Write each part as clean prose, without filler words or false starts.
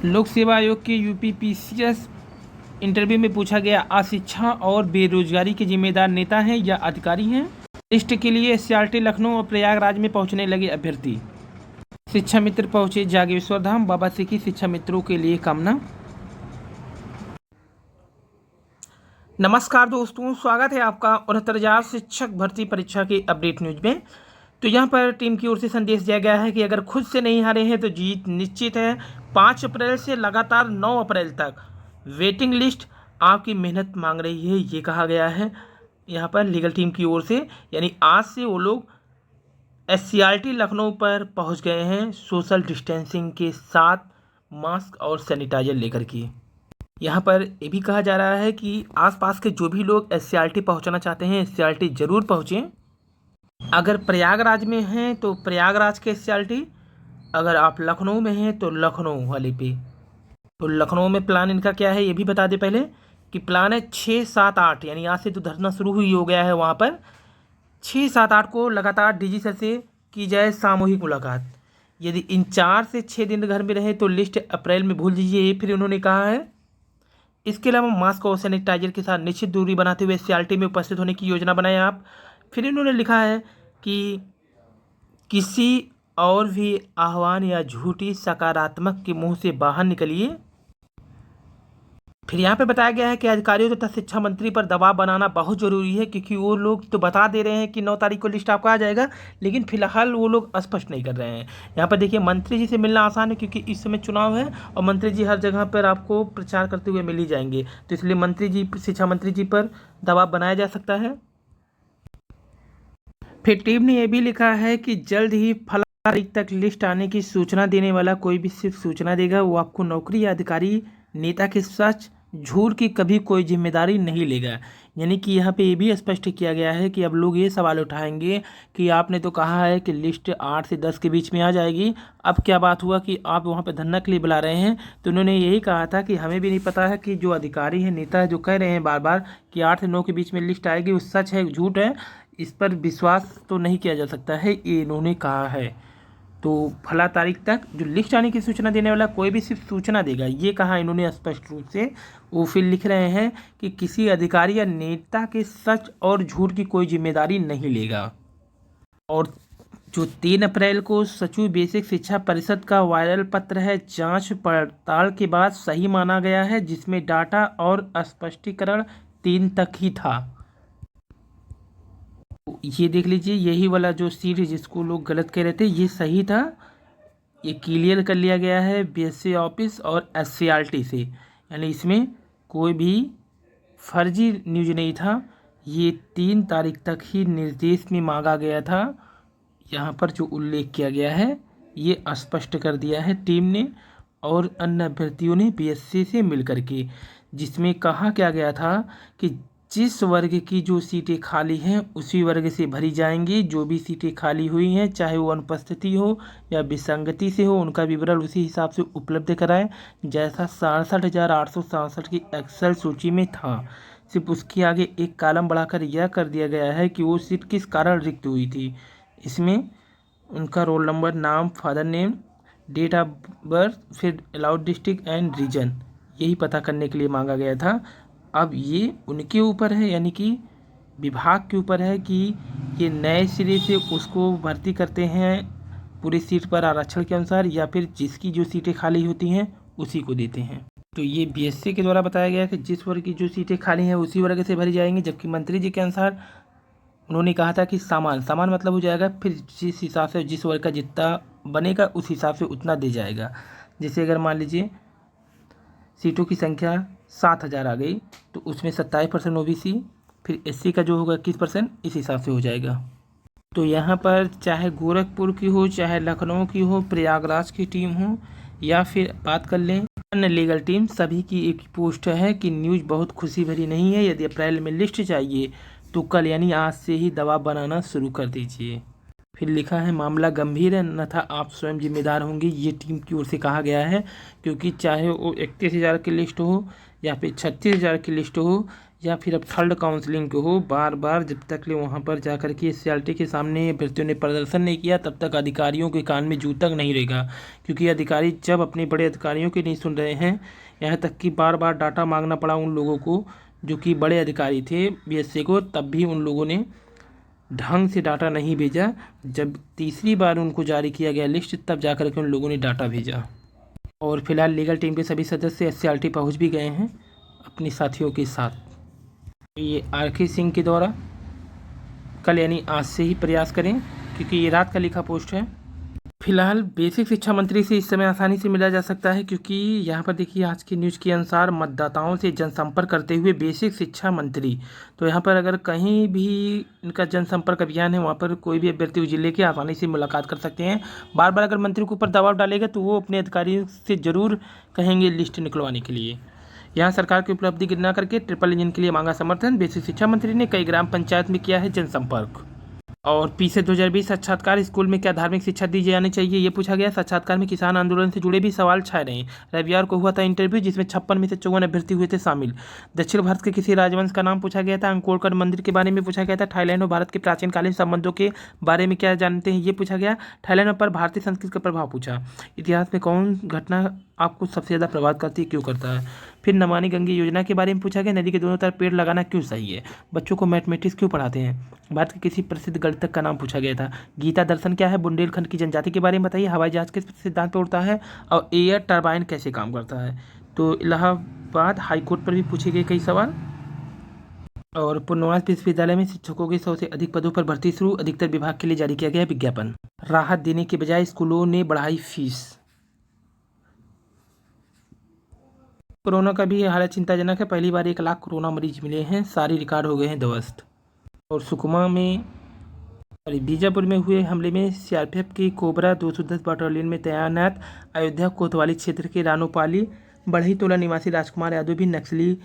लोक सेवा आयोग के यूपीपीसीएस इंटरव्यू में पूछा गया, अशिक्षा और बेरोजगारी के जिम्मेदार नेता हैं या अधिकारी हैं? लिस्ट के लिए एससीईआरटी लखनऊ और प्रयागराज में पहुंचने लगे अभ्यर्थी। शिक्षा मित्र पहुंचे जागेश्वर धाम, बाबा से की शिक्षा मित्रों के लिए कामना। नमस्कार दोस्तों, स्वागत है आपका 69,000 शिक्षक भर्ती परीक्षा की अपडेट न्यूज में। तो यहाँ पर टीम की ओर से संदेश दिया गया है कि अगर खुद से नहीं हारे हैं तो जीत निश्चित है। 5 अप्रैल से लगातार 9 अप्रैल तक वेटिंग लिस्ट आपकी मेहनत मांग रही है, ये कहा गया है यहाँ पर लीगल टीम की ओर से। यानी आज से वो लोग एससीईआरटी लखनऊ पर पहुँच गए हैं सोशल डिस्टेंसिंग के साथ, मास्क और सैनिटाइजर लेकर के। यहाँ पर ये भी कहा जा रहा है कि आसपास के जो भी लोग एससीईआरटी पहुँचना चाहते हैं एससीईआरटी ज़रूर पहुँचें। अगर प्रयागराज में हैं तो प्रयागराज के एससीईआरटी, अगर आप लखनऊ में हैं तो लखनऊ वाले पे। तो लखनऊ में प्लान इनका क्या है ये भी बता दें पहले कि प्लान है 6, 7, 8, यानी आज से तो धरना शुरू हुई हो गया है वहाँ पर। 6, 7, 8 को लगातार डीजी सर से की जाए सामूहिक मुलाकात। यदि इन 4 से 6 दिन घर में रहे तो लिस्ट अप्रैल में भूल दीजिए, ये फिर उन्होंने कहा है। इसके अलावा मास्क और सैनिटाइजर के साथ निश्चित दूरी बनाते हुए एससीईआरटी में उपस्थित होने की योजना बनाएं आप। फिर इन्होंने लिखा है कि किसी और भी आह्वान या झूठी सकारात्मक के मुंह से बाहर निकलिए। फिर यहाँ पे बताया गया है कि अधिकारियों तथा शिक्षा मंत्री पर दबाव बनाना बहुत ज़रूरी है, क्योंकि वो लोग तो बता दे रहे हैं कि 9 तारीख को लिस्ट आपका आ जाएगा, लेकिन फिलहाल वो लोग स्पष्ट नहीं कर रहे हैं। यहाँ पर देखिए, मंत्री जी से मिलना आसान है क्योंकि इस समय चुनाव है और मंत्री जी हर जगह पर आपको प्रचार करते हुए मिल ही जाएंगे, तो इसलिए मंत्री जी, शिक्षा मंत्री जी पर दबाव बनाया जा सकता है। फिर टीम ने यह भी लिखा है कि जल्द ही फला तारीख तक लिस्ट आने की सूचना देने वाला कोई भी सिर्फ सूचना देगा, वो आपको नौकरी या अधिकारी नेता के सच झूठ की कभी कोई जिम्मेदारी नहीं लेगा। यानी कि यहाँ पे ये भी स्पष्ट किया गया है कि अब लोग ये सवाल उठाएंगे कि आपने तो कहा है कि लिस्ट 8 से 10 के बीच में आ जाएगी, अब क्या बात हुआ कि आप वहाँ पे धरना के लिए बुला रहे हैं। तो उन्होंने यही कहा था कि हमें भी नहीं पता है कि जो अधिकारी है, नेता है, जो कह रहे हैं बार बार कि 8 से 9 के बीच में लिस्ट आएगी, वो सच है झूठ है, इस पर विश्वास तो नहीं किया जा सकता है, ये इन्होंने कहा है। तो फला तारीख तक जो लिस्ट आने की सूचना देने वाला कोई भी सिर्फ सूचना देगा, ये कहा इन्होंने स्पष्ट रूप से। वो फिर लिख रहे हैं कि किसी अधिकारी या नेता के सच और झूठ की कोई जिम्मेदारी नहीं लेगा। और जो 3 अप्रैल को सचिव बेसिक शिक्षा परिषद का वायरल पत्र है, जांच पड़ताल के बाद सही माना गया है, जिसमें डाटा और स्पष्टीकरण 3 तक ही था। ये देख लीजिए, यही वाला जो सीट जिसको लोग गलत कह रहे थे ये सही था, ये क्लियर कर लिया गया है बीएससी ऑफिस और एससीईआरटी से। यानी इसमें कोई भी फर्जी न्यूज नहीं था, ये 3 तारीख तक ही निर्देश में मांगा गया था। यहाँ पर जो उल्लेख किया गया है ये स्पष्ट कर दिया है टीम ने और अन्य अभ्यर्थियों ने बीएससी से मिलकर के, जिसमें कहा क्या गया था कि जिस वर्ग की जो सीटें खाली हैं उसी वर्ग से भरी जाएंगी। जो भी सीटें खाली हुई हैं, चाहे वो अनुपस्थिति हो या विसंगति से हो, उनका विवरण उसी हिसाब से उपलब्ध कराएं, जैसा 67,867 की एक्सेल सूची में था। सिर्फ उसके आगे एक कॉलम बढ़ाकर यह कर दिया गया है कि वो सीट किस कारण रिक्त हुई थी। इसमें उनका रोल नंबर, नाम, father name, date of birth, फिर अलाउड डिस्ट्रिक्ट एंड रीजन, यही पता करने के लिए मांगा गया था। अब ये उनके ऊपर है, यानी कि विभाग के ऊपर है कि ये नए सिरे से उसको भर्ती करते हैं पूरी सीट पर आरक्षण के अनुसार, या फिर जिसकी जो सीटें खाली होती हैं उसी को देते हैं। तो ये बीएससी के द्वारा बताया गया कि जिस वर्ग की जो सीटें खाली हैं उसी वर्ग से भरी जाएंगी, जबकि मंत्री जी के अनुसार उन्होंने कहा था कि सामान मतलब हो जाएगा, फिर जिस हिसाब से जिस वर्ग का जितना बनेगा उस हिसाब से उतना दे जाएगा। जैसे अगर मान लीजिए सीटों की संख्या 7,000 आ गई तो उसमें 27% ओबीसी, फिर एससी का जो होगा 21%, इस हिसाब से हो जाएगा। तो यहाँ पर चाहे गोरखपुर की हो, चाहे लखनऊ की हो, प्रयागराज की टीम हो, या फिर बात कर लें अन्य लीगल टीम, सभी की एक पोस्ट है कि न्यूज़ बहुत खुशी भरी नहीं है। यदि अप्रैल में लिस्ट चाहिए तो कल यानी आज से ही दबाव बनाना शुरू कर दीजिए। फिर लिखा है मामला गंभीर है, अन्यथा आप स्वयं जिम्मेदार होंगे, ये टीम की ओर से कहा गया है। क्योंकि चाहे वो 31,000 की लिस्ट हो या फिर 36,000 की लिस्ट हो या फिर अब थर्ड काउंसलिंग को हो, बार बार जब तक ले वहाँ पर जा कर के एससीईआरटी के सामने अभ्यर्थियों ने प्रदर्शन नहीं किया तब तक अधिकारियों के कान में जू तक नहीं रहेगा। क्योंकि अधिकारी जब अपने बड़े अधिकारियों की नहीं सुन रहे हैं, यहाँ तक कि बार बार डाटा मांगना पड़ा उन लोगों को जो कि बड़े अधिकारी थे बीएससी को, तब भी उन लोगों ने ढंग से डाटा नहीं भेजा। जब तीसरी बार उनको जारी किया गया लिस्ट, तब जा कर के उन लोगों ने डाटा भेजा। और फिलहाल लीगल टीम के सभी सदस्य एससीईआरटी पहुँच भी गए हैं अपने साथियों के साथ। ये आरके सिंह के द्वारा कल यानी आज से ही प्रयास करें, क्योंकि ये रात का लिखा पोस्ट है। फिलहाल बेसिक शिक्षा मंत्री से इस समय आसानी से मिला जा सकता है, क्योंकि यहाँ पर देखिए आज की न्यूज़ के अनुसार मतदाताओं से जनसंपर्क करते हुए बेसिक शिक्षा मंत्री। तो यहाँ पर अगर कहीं भी इनका जनसंपर्क अभियान है, वहाँ पर कोई भी अभ्यर्थी जिले के आसानी से मुलाकात कर सकते हैं। बार बार अगर मंत्री के ऊपर दबाव डालेगा तो वो अपने अधिकारियों से ज़रूर कहेंगे लिस्ट निकलवाने के लिए। यहाँ सरकार की उपलब्धि गिना करके ट्रिपल इंजन के लिए मांगा समर्थन। बेसिक शिक्षा मंत्री ने कई ग्राम पंचायत में किया है जनसंपर्क। और पीछे 2020 साक्षात्कार, स्कूल में क्या धार्मिक शिक्षा दी जानी चाहिए, ये पूछा गया। साक्षात्कार में किसान आंदोलन से जुड़े भी सवाल छाए रहे। रविवार को हुआ था इंटरव्यू, जिसमें 56 में से 54 अभ्यर्थी हुए थे शामिल। दक्षिण भारत के किसी राजवंश का नाम पूछा गया था। अंकोरकर मंदिर के बारे में पूछा गया था। थाईलैंड और भारत के प्राचीनकालीन संबंधों के बारे में क्या जानते हैं, ये पूछा गया। थाईलैंड पर भारतीय संस्कृति का प्रभाव पूछा। इतिहास में कौन घटना आपको सबसे ज़्यादा प्रभावित करती है, क्यों करता है। फिर नमामि गंगे योजना के बारे में पूछा गया। नदी के दोनों तरफ पेड़ लगाना क्यों सही है। बच्चों को मैथमेटिक्स क्यों पढ़ाते हैं। भारत के किसी प्रसिद्ध गणितज्ञ का नाम पूछा गया था। गीता दर्शन क्या है। बुंदेलखंड की जनजाति के बारे में बताइए। हवाई जहाज किस सिद्धांत पर उड़ता है और एयर टरबाइन कैसे काम करता है। तो इलाहाबाद हाईकोर्ट पर भी पूछे गए कई सवाल। और पूर्णवास विश्वविद्यालय में शिक्षकों के 100 से अधिक पदों पर भर्ती शुरू। अधिकतर विभाग के लिए जारी किया गया विज्ञापन। राहत देने के बजाय स्कूलों ने बढ़ाई फीस। कोरोना का भी हालत चिंताजनक है। पहली बार 1 लाख कोरोना मरीज मिले हैं। सारे रिकॉर्ड हो गए हैं ध्वस्त। और सुकमा में बीजापुर में हुए हमले में सीआरपीएफ की कोबरा 210 बटालियन में तैनात अयोध्या कोतवाली क्षेत्र के रानोपाली बढ़ई टोला निवासी राजकुमार यादव भी नक्सली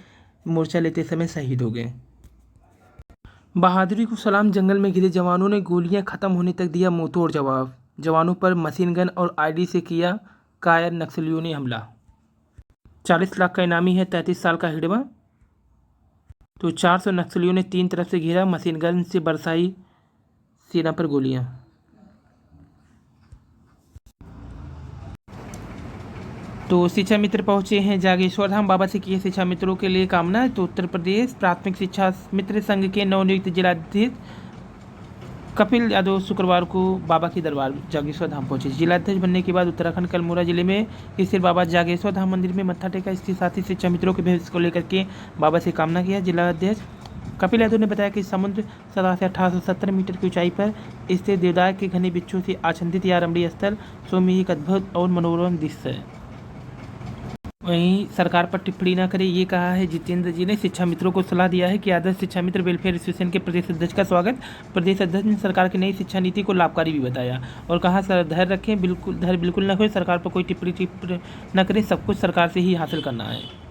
मोर्चा लेते समय शहीद हो गए। बहादुरी को सलाम। जंगल में घिरे जवानों ने गोलियां खत्म होने तक दिया मुंहतोड़ जवाब। जवानों पर मशीन गन और आईडी से किया कायर नक्सलियों ने हमला। 40 लाख का इनामी है 33 साल का हिडवा। तो 400 नक्सलियों ने 3 तरफ से घेरा। मशीन गन से बरसाई सेना पर गोलियां। तो शिक्षा मित्र पहुंचे हैं जागेश्वर धाम। बाबा से किए शिक्षा मित्रों के लिए कामना। तो उत्तर प्रदेश प्राथमिक शिक्षा मित्र संघ के नवनियुक्त जिलाध्यक्ष कपिल यादव शुक्रवार को बाबा के दरबार जागेश्वर धाम पहुंचे। जिलाध्यक्ष बनने के बाद उत्तराखंड के अल्मोड़ा जिले में स्थित बाबा जागेश्वर धाम मंदिर में मत्था टेका। इसके साथ ही शिक्षा मित्रों के भविष्य को लेकर के बाबा से कामना किया। जिलाध्यक्ष कपिल यादव ने बताया कि समुद्र सतह से 1870 मीटर की ऊंचाई पर स्थित देवदार के घने वृक्षों से आच्छादित यह रमणीय स्थल सौम्य एक अद्भुत और मनोरम दृश्य है। वहीं सरकार पर टिप्पणी न करें, ये कहा है जितेंद्र जी ने। शिक्षा मित्रों को सलाह दिया है कि आदर्श शिक्षा मित्र वेलफेयर एसोसिएशन के प्रदेश अध्यक्ष का स्वागत। प्रदेश अध्यक्ष ने सरकार की नई शिक्षा नीति को लाभकारी भी बताया और कहा सर धैर्य रखें, धैर्य बिल्कुल न खोए। सरकार पर कोई टिप्पणी न करें, सब कुछ सरकार से ही हासिल करना है।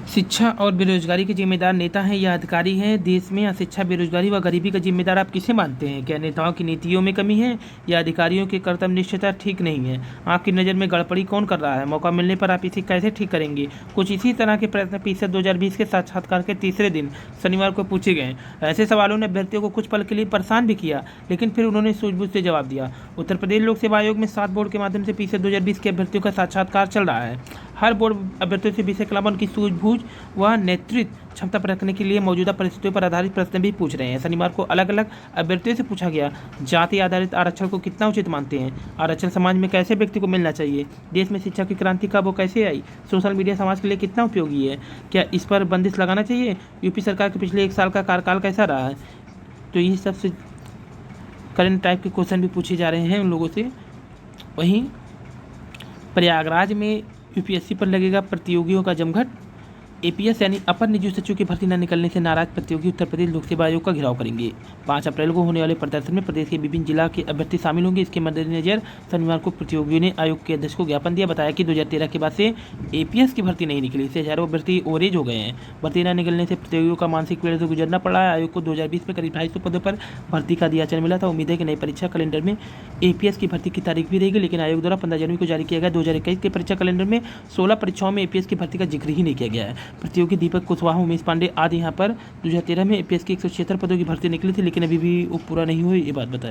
शिक्षा और बेरोजगारी के जिम्मेदार नेता हैं या अधिकारी हैं। देश में अशिक्षा, बेरोजगारी व गरीबी का जिम्मेदार आप किसे मानते हैं। क्या नेताओं की नीतियों में कमी है या अधिकारियों की कर्तव्यनिष्ठता ठीक नहीं है। आपकी नज़र में गड़बड़ी कौन कर रहा है। मौका मिलने पर आप इसे कैसे ठीक करेंगे। कुछ इसी तरह के प्रश्न फीसद 2020 के साक्षात्कार के तीसरे दिन शनिवार को पूछे गए। ऐसे सवालों ने अभ्यर्थियों को कुछ पल के लिए परेशान भी किया, लेकिन फिर उन्होंने सूझबूझ से जवाब दिया। उत्तर प्रदेश लोक सेवा आयोग में 7 बोर्ड के माध्यम से फीसद 2020 के अभ्यर्थियों का साक्षात्कार चल रहा है। हर बोर्ड अभ्यर्थियों से विषय के अलावा उनकी सूझबूझ व नेतृत्व क्षमता परखने के लिए मौजूदा परिस्थितियों पर आधारित प्रश्न भी पूछ रहे हैं। शनिवार को अलग अलग अभ्यर्थियों से पूछा गया, जाति आधारित आरक्षण को कितना उचित मानते हैं। आरक्षण समाज में कैसे व्यक्ति को मिलना चाहिए। देश में शिक्षा की क्रांति कब वो कैसे आई। सोशल मीडिया समाज के लिए कितना उपयोगी है। क्या इस पर बंदिश लगाना चाहिए। यूपी सरकार के पिछले 1 साल का कार्यकाल कैसा रहा है। तो यही सबसे करंट टाइप के क्वेश्चन भी पूछे जा रहे हैं उन लोगों से। वहीं प्रयागराज में यूपीएससी पर लगेगा प्रतियोगियों का जमघट। एपीएस यानी अपर निजी सचिव की भर्ती न निकलने से नाराज प्रतियोगी उत्तर प्रदेश लोक सेवा आयोग का घेराव करेंगे। 5 अप्रैल को होने वाले प्रदर्शन में प्रदेश के विभिन्न जिला के अभ्यर्थी शामिल होंगे। इसके मद्देनजर शनिवार को प्रतियोगियों ने आयोग के अध्यक्ष को ज्ञापन दिया। बताया कि 2013 के बाद से एपीएस की भर्ती नहीं निकली, इससे हजारों अभ्यर्थी ओवरेज हो गए हैं। भर्ती न निकलने से प्रतियोगियों का मानसिक पीड़ा से गुजरना पड़ रहा है। आयोग को 2020 में करीब 250 पदों पर भर्ती का दियाचन मिला था। उम्मीद है कि नई परीक्षा कैलेंडर में एपीएस की भर्ती की तारीख भी रहेगी, लेकिन आयोग द्वारा 15 जनवरी को जारी किया गया 2021 के परीक्षा कैलेंडर में 16 परीक्षाओं में एपीएस की भर्ती का जिक्र ही नहीं किया गया है। प्रतियोगी दीपक कुशवाहा, उमेश पांडे आदि यहाँ पर 2013 में APS के 176 पदों की भर्ती निकली थी, लेकिन अभी भी वो पूरा नहीं हुई, ये बात बताया।